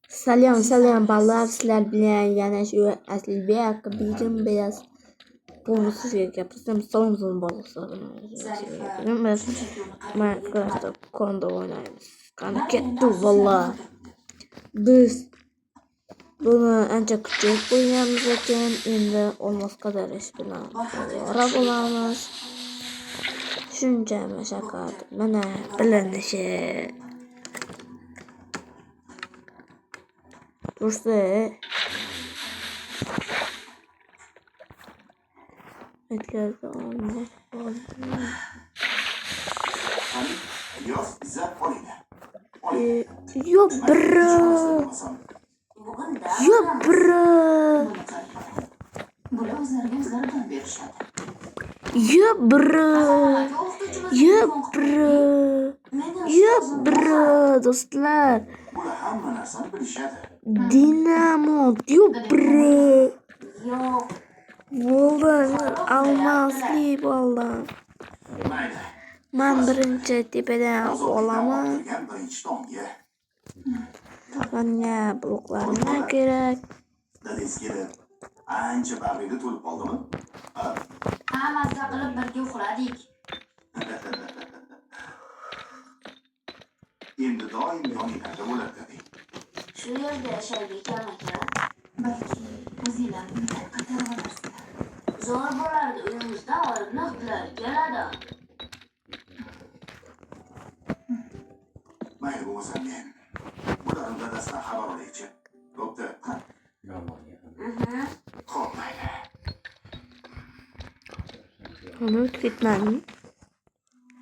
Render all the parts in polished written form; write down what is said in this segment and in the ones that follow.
Salom ballar, sizlar bilan yana shu Aslibek bugun biz sizga gapirsam salom bog'lar. Biz Minecraft'da konda oynaymiz. Qani ketdi vallah. Biz buni ancha kuchayib qo'yganimiz ekan, endi olmos qadar ish bilan ovora bo'lamiz. Shuncha mashaqqat mana bilinishi. Tursa etkazdi olmos. Yo bro. Do'stlar. Dinamo yo bro. Bo'ldi, almasli bo'ldi. Men birinchi tepadan olaman. Menga bloklarga kerak. Ancha bag'ringda to'lib qoldimi? Ha, mazza qilib birga uxladik. Endi doim yoningizda bo'ladi. Shu yerda yashaydi ekan aka. Balki o'zinglarni qaytarib olasizlar. Zo'r bo'lardi, uyimizda olib naqdlar keladi. Mayli bo'lmasa men bularning dadasidan xabar olaychi. Bo'pti. Xo'p, mayli. Unut ketmadimi?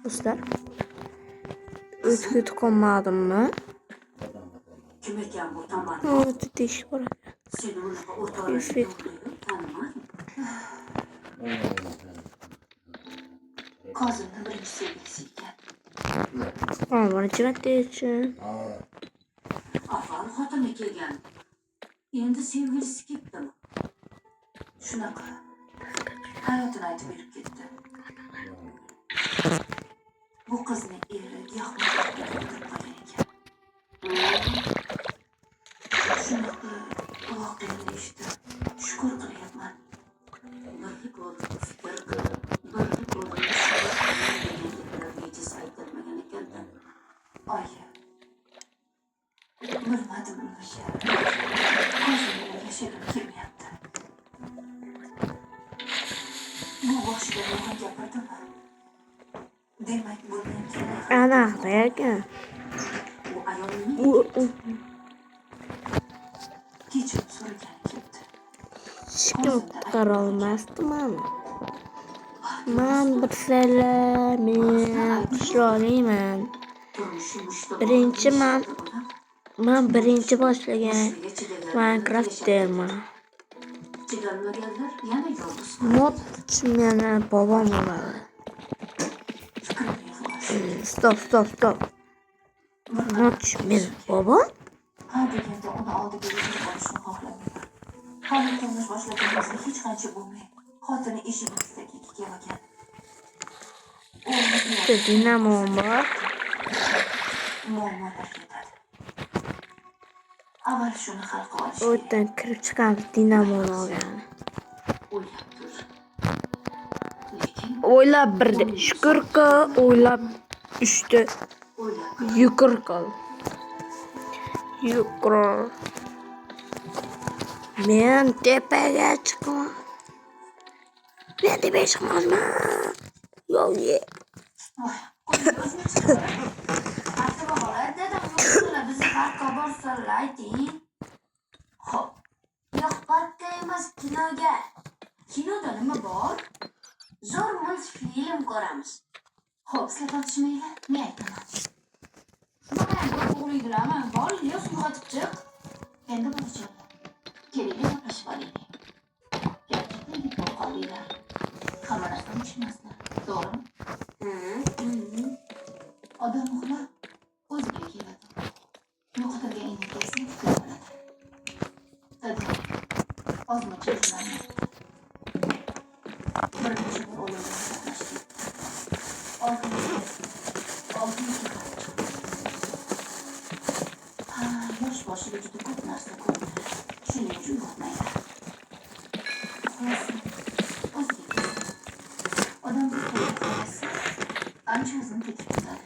Do'stlar. O'tib qolmadimmi? Kim ekan bu tomon? O'tib tesh bor. Seni unaqa o'rtoqlashib tanimading. Kozimni birinchi sevgilisi ekan. Birinchi marta echun. Afal xotini kelgan. Endi sevgilisi ketdimi? Shunaqa. Hayotini aytib berib ketdi. Bu qizni eri yaxlit qilib qolgan ekan. Shunaqa voqeani eshitib shukr qilyapman. Birlik aytilmagan ekan-da. Oyi. Bilmadim o'sha. O'zimga yashagim kelmayapti. Bu boshqa nima gapirdimi? Demak, bundan keyin Anaqa ekan. u ayolning kechirim so'ragan ketdi. Hech kim qutqara olmasdi meni. Men bir qishloqliman. Men birinchi boshlagan Minecraft'daman. Chidolmaganlar yana yolg'iz. Mod meni bobom bo'ladi. Stop. Mod meni bobom? Ha, deganda uni oldiga yetib olishni xohlamayman. Hali turmush boshlaganimizda hech qancha bo'lmay, xotini eshigimizga kelgan. Dinamo bor. Muammolar ketadi. Avval shuni hal qilish. O'tdan kirib chiqamiz dinamoni olgan. O'ylab tur. Lekin O'ylab birdi. Shukrki, o'ylab uchta. Yukur qol. Men tepaga chiqaman. Men tepaga chiqmayman. Yo ye. bizni parkka borsalar ayting. Xo'p. Yo'q, parkka emas, kinoga. Kinoda nima bor? Zo'r multfilm ko'ramiz. Xo'p, sizlar tortishmaylar, men aytaman. Mana bu o'g'linglarmi? Bor, yo'q, uyg'otib chiq. Endi bo'lacak. Keling, gaplashib olaylik. Erkaklar deb qo'yinglar. Hamma narsani tushunmaslar. To'g'rimi? Odam uxlab o'ziga keladi. Yo'qotgan energiyasini tiklab oladi. Tabiiy. Ozmuncha ishlarni. Birinchi bor o'yinlarni gaplashdik. oltinchi boshiga juda ko'p narsa ko'rdi. Shuning uchun yoqmaydi. Odam ancha o'zini ketib ketadi.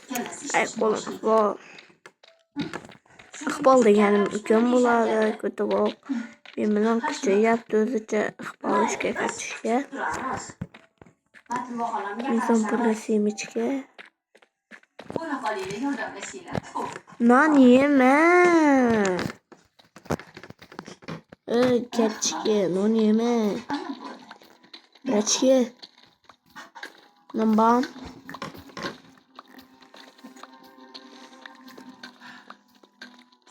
Kallasi Ay ishlashni qo'lim boshlaydi. iqbol. Iqbol deganim ukam bo'ladi. Ko'taboq. Men bilan kuchayapti o'zicha iqbol ishga qaytishga. Matnvo xolamga Inson pulli semichga. Bunaqaliklar yordamlashinglar. Non yema. Kachki, non yema. Rachki. Non bor.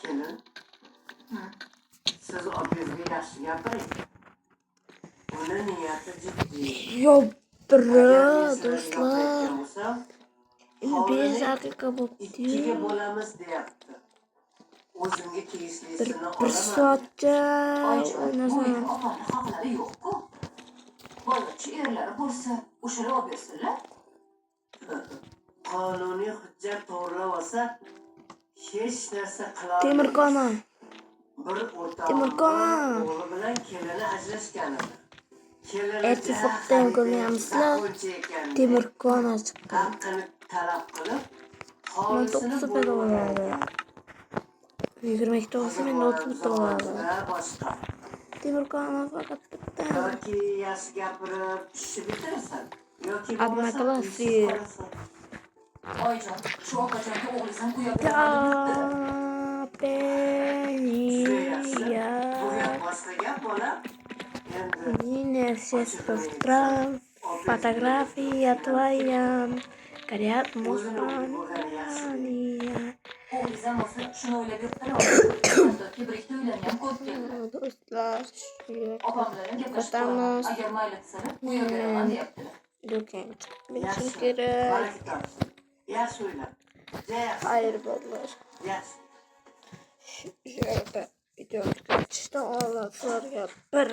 Kelin, siz obizga yaxshi gapiring. Uni niyati jiddiy. Yo, Agar bro, men sizni do'stlar. yoqayotgan bo'lsam, 5 daqiqa ikkiga bo'pti. bo'lamiz deyapti. O'zimga tegishlisini Bir olaman. soatcha Oyjon, bu o'ynasam. opani haqlari yo'q-ku. Boychi erlari bo'lsa, o'shalar olib bersinlar. Qonuniy hujjat to'g'rilab olsa, hech narsa qila Temirqona. Bir Temirqon. o'g'li bilan kelini ajrashgan edi. Kelini Erkakda ham ko'rganmisizlar? Temirqona chiqqan. haqqini talab qilib, Men hovlisini 9 peta bo'ladi. 22 olsa men 30 peta bo'ladi. boshqa. Temirqona faqat bitta. Yoki yaxshi gapirib ishni bitirasan, yoki Одна bo'lmasa класс uysiz и- qolasan. Oyjon, shu opajonga o'g'lizam qo'yib beraman. Пения. Bu gap boshqa gap bola. Endi Нина, сестра, фотография твоя. Горят мустания. O'g'lizam olsa, shuni o'ylab yuribdilar. Kibrikda uylarni ham ko'p keldi. Do'stlar, Opam bilan gaplashib Batamos. qo'yaman. Agar mayli desalar, qo'yib beraman deyaptilar. do'kon chiqib yaxshi. kerak. Baraka topsin. Yaxshi o'ylab. Yaxshi. Xayr bo'lsin. Yaxshi. Shu yerda video tugatishdan oldin sizlarga bir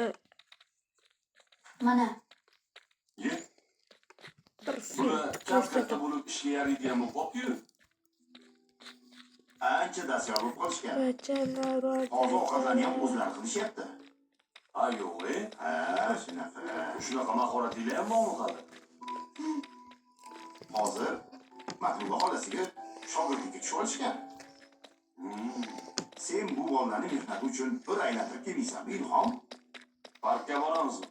Mana, film Buni katta bo'lib ishga yaraydigan bo'lib qolibdi-yu. Ancha dasyor bo'lib qolishgan. Hozir ovqatlarni ham o'zlari qilishyapti. Ha yo'q-e? Ha, shunaqa. Shunaqa mahoratinglar ham bormi hali? Hozir Matluba xolasiga shogirdlikka tushib olishgan. Sen bu bolalarni mehnati uchun bir aylantirib kelmaysanmi, Ilhom? Parkka boramizmi?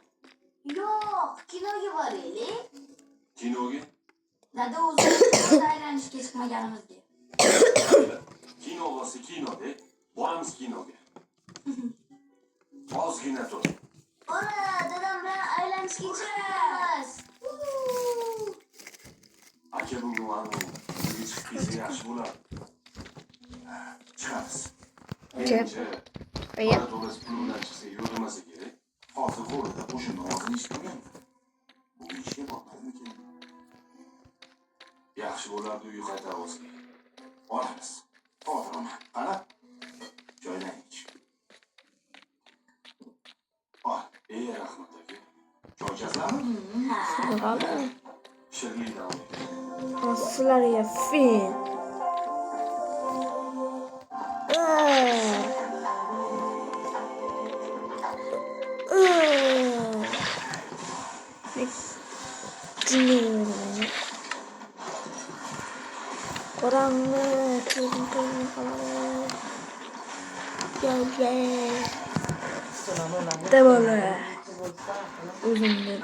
yo'q, kinoga boraylik. Kinoga? Dada o'zi aylanishga chiqmaganimizga. Kino bo'lsa kinoda, boramiz kinoga. Ozgina tur. Ora, dadam bilan aylanishga chiqamiz. Aka bugun mana uyga chiqib kelsa yaxshi bo'ladi. Chiqamiz. Menimcha, Oya. to'g'risi pul bilan chiqsa yo'lmasa kerak. Hozir qo'lida qo'shinni og'zini eshitmagan. Bu ishga bormadimikin? Yaxshi bo'lardi uyi qaytarib olsak. Olamiz. Xotirona. Qara. Joylaylik. Ol, rahmat aka. Joy jazlami? G'alati. Shirlik davom etadi. Sizlarga film. Qorong'i, ko'zim ko'rmay qoladi. Gel. Devola. O'zimni